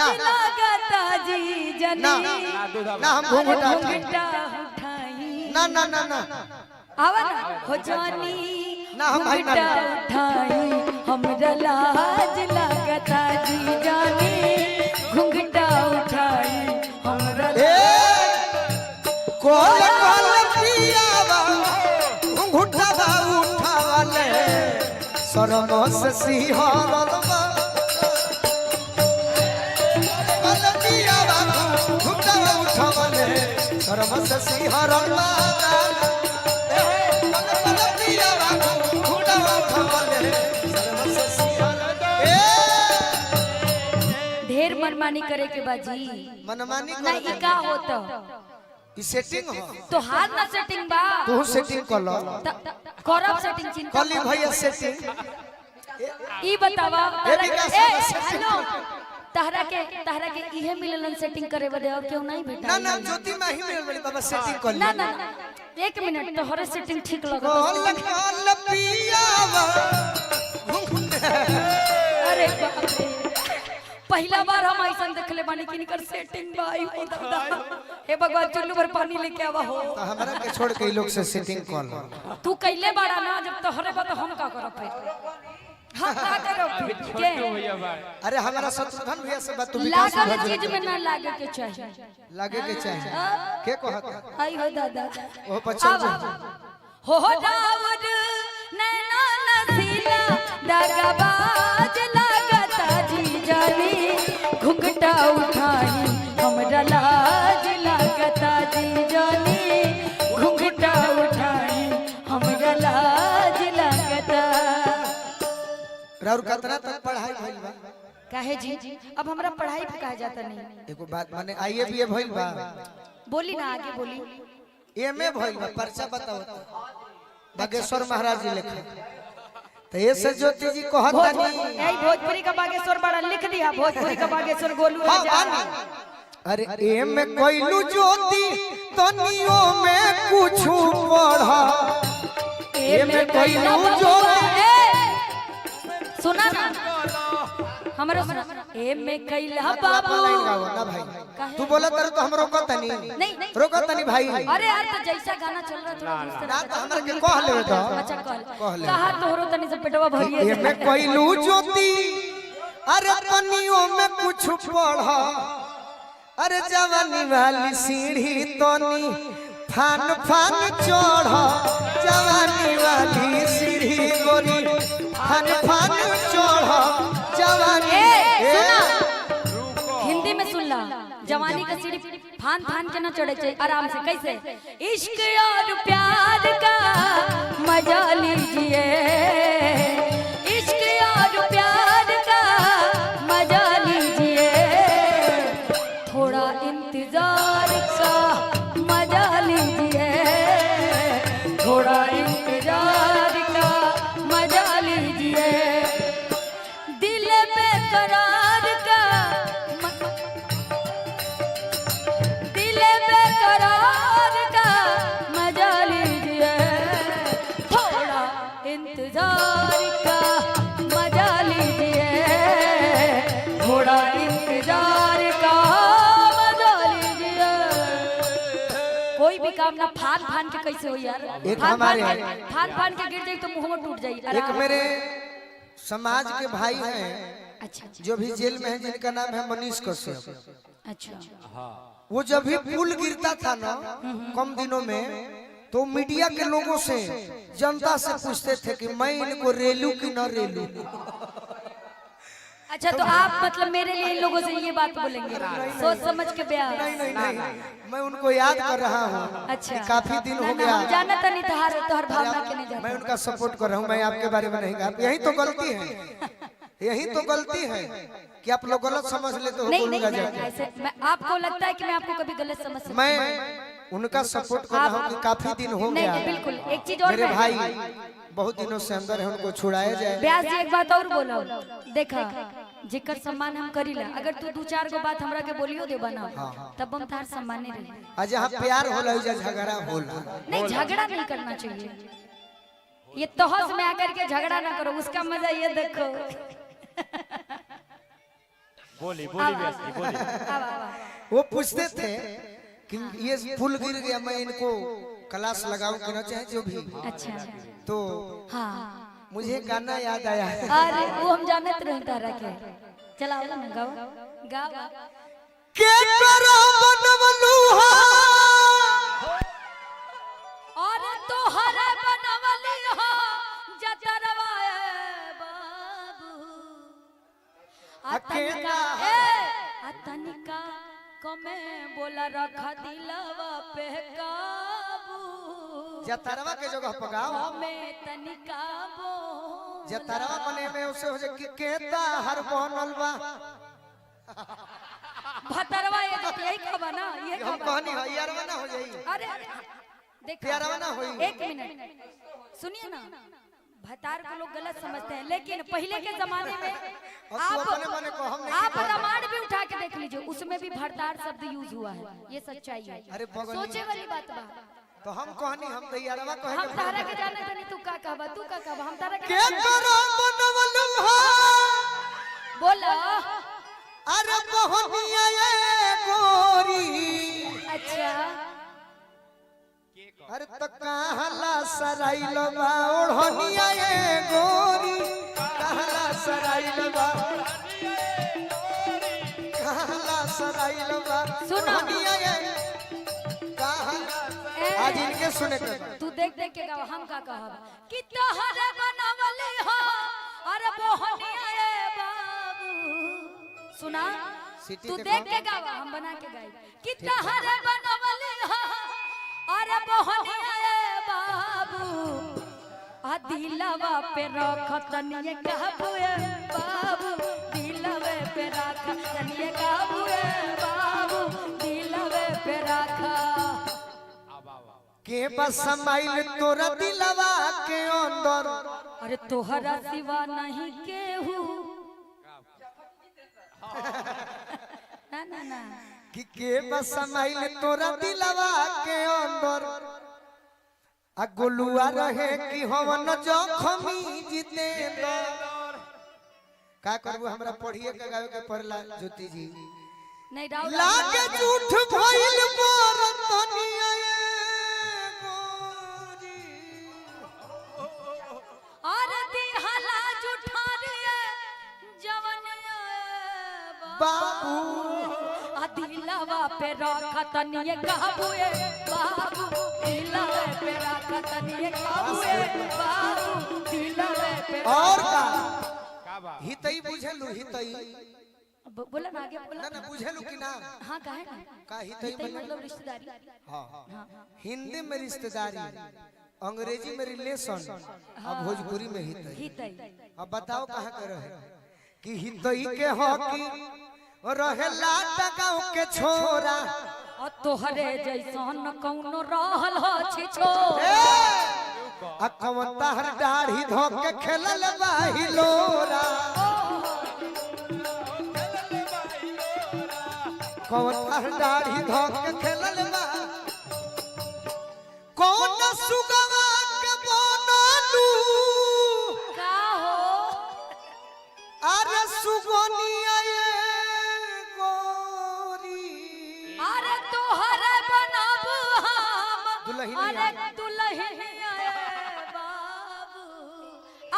ना लगता जी जनी ना ना हम घूंघटा घूंघटा उठाई ना ना ना ना आवा ना हो जानी ना हम भाई ना घूंघटा उठाई हमरा लाज लगता जी जानी घूंघटा उठाई हमरा ए कोल कोल पियावा घुंघुटवा उठावले सरमस सिहरल बा कोल पियावा घुंघुटवा उठावले सरमस सिहरल बा कोल पियावा घुंघुटवा उठावले सरमस सिहरल ए ढेर मनमानी करे के बाजी मनमानी ना ई का होता ई सेटिंग हो तो हाथ ना सेटिंग बा तू सेटिंग कर लो करब सेटिंग चिंता कली भैया सेटिंग ई बतावा ए विकास हेलो तहरा के इहे मिललन सेटिंग करे बदे और क्यों नहीं बेटा ना ना ज्योति में ही मिल बड़ी बाबा सेटिंग कर ना ले ना एक मिनट तो हरे सेटिंग ठीक लगता बोल काल पियावा अरे बाप रे पहला बार हम ऐसा देखले बानी कि निकर सेटिंग भाई हो दादा हे भगवान चुल्लू भर पानी लेके आवा हो तो हमरा के छोड़ के ई लोग से सेटिंग कर लो तू कैले बाड़ा ना जब तो हरे बात हम का करब फिर हम का करब के अरे हमारा शत्रुघ्न भैया से बात तू लागल चीज में ना लागे के चाहिए लागे के चाहिए के कहत आई हो दादा ओ पचल हो दाऊद नैना नसीला दगाबाज लागता जी जानी घुंघटा उठाई हमरा लाज लागता जी जानी घुंघटा उठाई हमरा लाज लागता राउर कतरा तक पढ़ाई भइल बा काहे जी अब हमरा पढ़ाई पे कहा जाता नहीं एगो बात माने आईए बीए भइल बा बोली ना आगे बोली एमए भइल बा पर्चा बताओ बागेश्वर महाराज जी लिखे तो ये से ज्योति जी कहत नहीं यही भोजपुरी का बागेश्वर बड़ा लिख दिया भोजपुरी का बागेश्वर गोलू हाँ, राजा अरे एमए कोइलू ज्योति तनियो में कुछ पढ़ा एमए कोइलू ज्योति सुना ना हमारा सुना ए में कैला बाबू लाइन गाओ ना भाई तू बोला तर तो हम रोकत नहीं रोकत नहीं भाई अरे यार तो जैसा गाना चल रहा थोड़ा दूसरा ना तो हमरा के कह लेबे तो अच्छा कह ले कहा तोहरो तनी से पेटवा भरिए एमए कोइलू ज्योति अरे तनियो में कुछ पढ़ा अरे जवानी वाली सीढ़ी तनी फान फान चढ़ा जवानी वाली सीढ़ी गोरी फान फान चढ़ा जवानी हिंदी में सुन ला जवानी का सीढ़ी फान फान के ना चढ़े चाहिए आराम से कैसे इश्क और प्यार का मजा लीजिए इश्क और प्यार का मजा लीजिए थोड़ा इंतजार का मजा लीजिए थोड़ा इंतजार का मजा लीजिए दिल बेकरार का दिल बेकरार का मजा लीजिए थोड़ा इंतजार का मजा लीजिए थोड़ा इंतजार का मजा लीजिए कोई भी काम ना फान फान के कैसे हो यार एक फान हमारे- फान के गिर जाए तो मुंह में टूट जाए एक मेरे समाज के भाई हैं अच्छा जो भी जेल में है जिनका नाम है मनीष कश्यप अच्छा वो जब भी पुल गिरता था ना कम दिनों में तो मीडिया के लोगों से जनता से पूछते थे कि मैं इनको रेलू कि न रेलू अच्छा तो आप मतलब मेरे लिए इन लोगों से ये बात बोलेंगे सोच समझ के बयान नहीं मैं उनको याद कर रहा हूँ अच्छा कि काफी दिन हो ना, गया हम जानता नहीं तोहर भावना के नहीं मैं जानता उनका सपोर्ट कर रहा हूँ मैं आपके बारे में नहीं कहा यही तो गलती है यही तो गलती है कि आप लोग गलत समझ लेते हो नहीं गोलू नहीं राजा नहीं, को। ऐसे मैं आपको लगता है कि मैं आपको कभी गलत समझ सकती मैं उनका सपोर्ट कर रहा हूँ कि काफी दिन हो नहीं गया नहीं बिल्कुल एक चीज और मेरे मैं- भाई बहुत दिनों से अंदर है उनको छुड़ाया जाए ब्यास जी एक बात और बोलो देखा जेकर सम्मान हम करीला अगर तू दो चार गो बात हमरा के बोलियो देबा ना तब हम तार सम्मान नहीं रही आज यहाँ प्यार होला या झगड़ा होला नहीं झगड़ा नहीं करना चाहिए ये तहस में आकर के झगड़ा ना करो उसका मजा ये देखो बोली बोली व्यास जी बोली वो पूछते थे कि ये फूल गिर गया मैं इनको क्लास लगाऊं कि ना चाहे जो भी अच्छा तो हाँ मुझे गाना याद आया अरे वो हम जानत रहे तारा के चलाओ ना गाओ गाओ के करो बनवलू हा और तो हरे बनवली हो जतरवा बाबू अकेला तनिका कमे बोला रखा दिलवा पे काबू जतरवा के जगह पगाओ हमें तनिका बो जतरवा बने में उसे हो जाए कि केता हर बनल बा भतरवा ये तो यही खबर ना ये हम खबर कहनी है यार ना हो जाई अरे देखो प्यारा ना होई। एक मिनट सुनिए ना, भतार को लोग गलत समझते हैं, लेकिन पहले के जमाने में आप रामायण भी उठा के देख लीजिए, उसमें भी भरतार शब्द यूज हुआ है, ये सच्चाई है। अरे सोचे वाली बात बा। तो हम कहनी हम दैयारवा कहे हम तारा के जाने तनी, तू का कहबा, तू का कहबा, हम तारा के के करो बनवल हो बोला। अरे बहनिया ये गोरी, अच्छा अरे तो कहला सराइल बा ओढ़निया ये गोरी, कहला सराइल बा, कहला सराइल बा सुनो। ओढ़निया ये कहला। आज इनके सुने के बा। तू देख देख के गावा, हम का कहब कि तोहरे बनवले हो अरे बहनिया ए बाबू। सुना, तू देख के गावा, हम बना के गाई कि तोहरे बनवले हो अरे बहनिया ए बाबू। आ दिलवा पे रखतनिए कहबू ए बाबू, दिलवे पे रखतनिए कहबू ए बाबू, दिलवे पे रखा। के बस समाइल तोरा दिलवा के अंदर, अरे तोहरा सिवा नहीं केहू। ना ना ना, कि के बस समाइल तोरा दिलवा के अंदर, आ गोलुआ रहे कि हवन जखमी जितेंद्र। का करबू, हमरा पढ़िए के गावे के पड़ला ज्योति जी। नहीं राव लागे झूठ भइल बरतनिया ये गोरी, और दिहला जुठा रे जवनिया बाबू। आ दिलवा पे रखतनिए कहबू ए बाबू, दिलवे पे रखतनिए कहबू ए बाबू, दिलवे पे। और का हितई बुझलू, हितई बोला ना, आगे बोला ना ना बुझलू कि ना। हाँ काहे ना, का हितई मतलब रिश्तेदारी। हाँ हिंदी में रिश्तेदारी, अंग्रेजी में रिलेशन, और भोजपुरी में हितई। हितई अब बताओ कहाँ के रहे कि हितई के हो कि रहे लाटा गाँव के छोरा। और तोहरे जैसन कौनो रहल हो छिछो। आ कवन ताहर दाढ़ी धो के खेलल बाही लोरा, कवन ताहर दाढ़ी धो के खेलल बा। कौन सुगवा के बनलू, का हो अरे सुगनिया ये गोरी। अरे तोहरे बनाब हम, दुल्हनिया। अरे दुल्हनिया ए बाबू।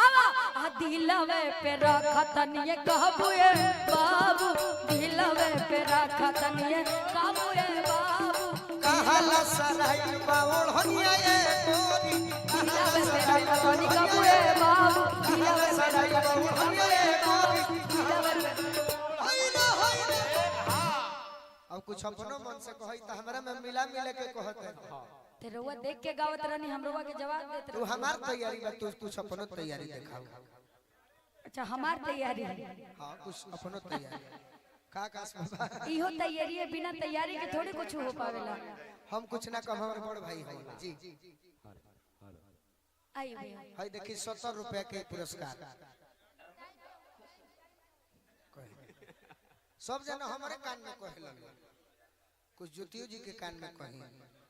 आवा आ दिलवे पे रखतनिए कहबू ए बाबू, दिलवे पे रखतनिए कहबू ए बाबू, कहला सराइल बा ओढ़निया ये गोरी, दिलवे पे रखतनिए कहबू ए बाबू, कहला सराइल बा ओढ़निया ये गोरी। दिलवे पे। अब कुछ अपनो मन से कहई त हमरा में मिला मिले के कहते। ते रउआ देख के गावत रहनी, हम रउआ के जवाब देत तू रही। हमार तैयारी बा, तू कुछ अपनो तैयारी दिखाओ। अच्छा हमार तैयारी है, हां कुछ अपनो तैयारी। का कास बाबा इहो तैयारी है, बिना तैयारी के थोड़ी कुछ हो पावेला। हम कुछ ना कम, हमर बड़ भाई हो जी। आई भैया हई देखी 70 रुपया के पुरस्कार। सब जना हमारे कान में कहलन, कुछ ज्योतियो जी के कान में कही।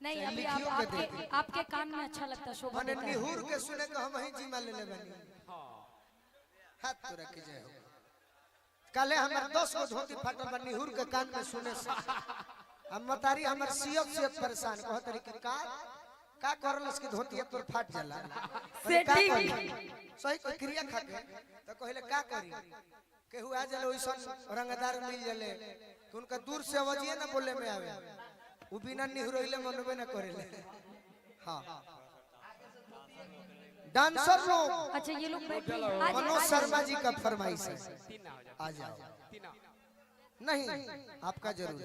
नहीं, अभी लिखियो के दे दे। आपके कान में अच्छा लगता, शोभा माने देता है। निहुर के सुने के हम ही जीमा ले ले बनी। हाथ तो रख जय हो। काले हमर 10 गो धोती फाटल बा निहुर के कान में सुने से। हम मतारी हमर सियत परेशान कहत रही कि का करलस की धोती तोर फाट जाला। से ठीक सही कोई क्रिया खा के तो कहले का करी, केहू आ जले ओइसन रंगदार मिल जले कि उनका दूर से आवाजिए ना बोले में आवे, उ बिना निहुरइले मनबे ना करेले। हां डांसर लोग। अच्छा ये लोग बैठे मनोज शर्मा जी का फरमाइश है, आ जाओ। नहीं आपका जरूर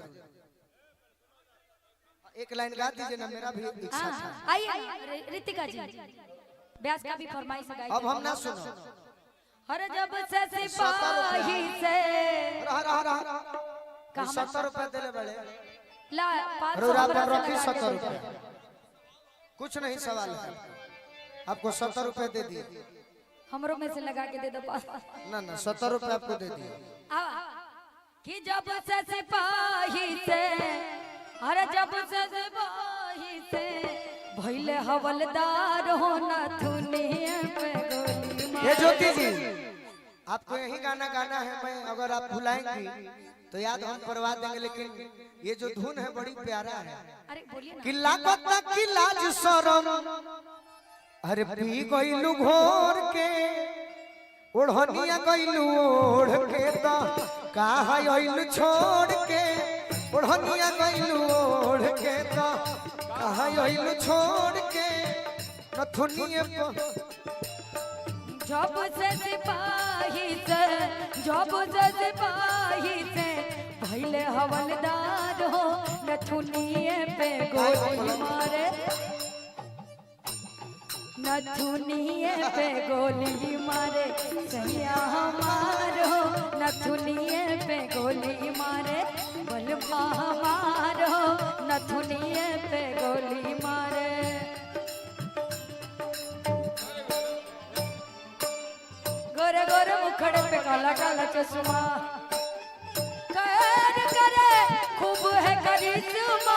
एक लाइन गा दीजिए ना, मेरा भी इच्छा था। आइए रितिका जी, व्यास का भी फरमाइश गाइए। अब हम ना सुनो। हर जब से सिपाही से रहा 70 रुपया देले बड़े ला 500 रोरा हमरा पर से रखी लगा के 70 दे। रुपया। कुछ नहीं सवाल है आपको 70 रुपए दे दिए हमरों में से लगा के दे दो पास ना ना 70 रुपए आपको दे दिए कि जब से सिपाही से अरे जब से सिपाही से भइले हवलदार हो ना दुनिया पे गोली मारे। ये ज्योति जी आपको यही गाना गाना है मैं अगर आप भुलाएंगी तो याद हम करवा देंगे लेकिन ये जो धुन है बड़ी प्यारा है। अरे बोलिए ना कि लागत की लाज शरम अरे पी गइलू घोर के ओढ़निया गइलू ओढ़ के तो कहा आइलू छोड़ के ओढ़निया गइलू ओढ़ के तो कहा आइलू छोड़ के नथुनिए जब से सिपाही से जब से सिपाही से भइले हवलदार हो नथुनिए पे गोली मारे नथुनिए पे गोली मारे सैया हमार हो नथुनिए पे गोली मारे बलबा हमार हो नथुनिए पे गोली मारे। गोरे गोरे मुखड़े पे काला काला चश्मा कर करे खूब है करिश्मा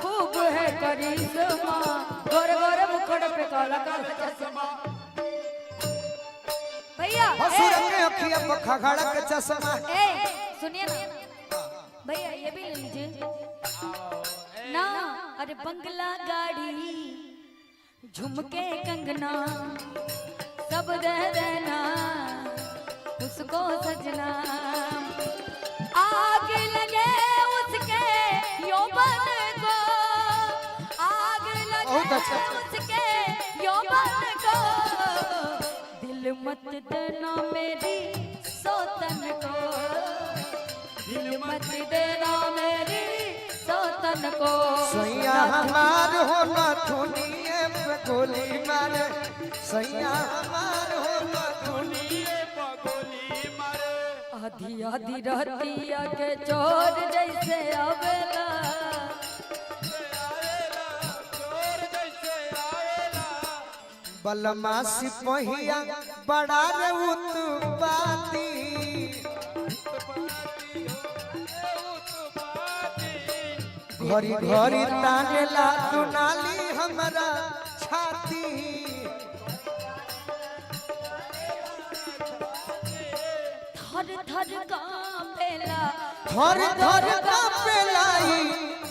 खूब है करिश्मा गोरे गोरे मुखड़े पे काला काला चश्मा भैया हसुर के अखिया पर खगड़ा के चश्मा ए सुनिए ना भैया ये भी ले लीजिए ना अरे बंगला गाड़ी झुमके कंगना सब दे देना उसको सजना आग लगे उसके यौवन को आग बहुत लगे अच्छा। उसके यौवन को दिल मत देना मेरी सौतन को दिल मत देना मेरी सौतन को सैया हमार हो नथुनिए पे गोली मारे सैया हमार हो नथुनिए पे गोली मारे। आधी आधी रहतिया के चोर जैसे आवेला बलमा सिपहिया बड़ा रे उत्पाती घरी घरी तानेला दुनाली हमरा छाती थर थर कांपेला धर धर कापेलाई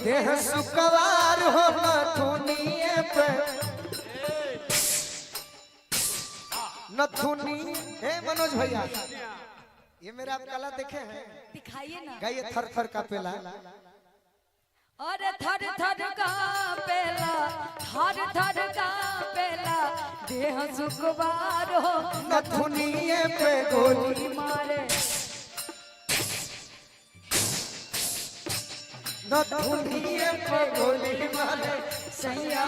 देह सुकवार हो नथुनिए पे नथुनी हे मनोज भैया ये मेरा आप कला देखे हैं दिखाइए ना गाइए थर थर कापेला और थर थर कांपेला थर थर कांपेला देह सुखवार हो नथुनिए पे गोली मारे नथुनिए पे गोली मारे सैया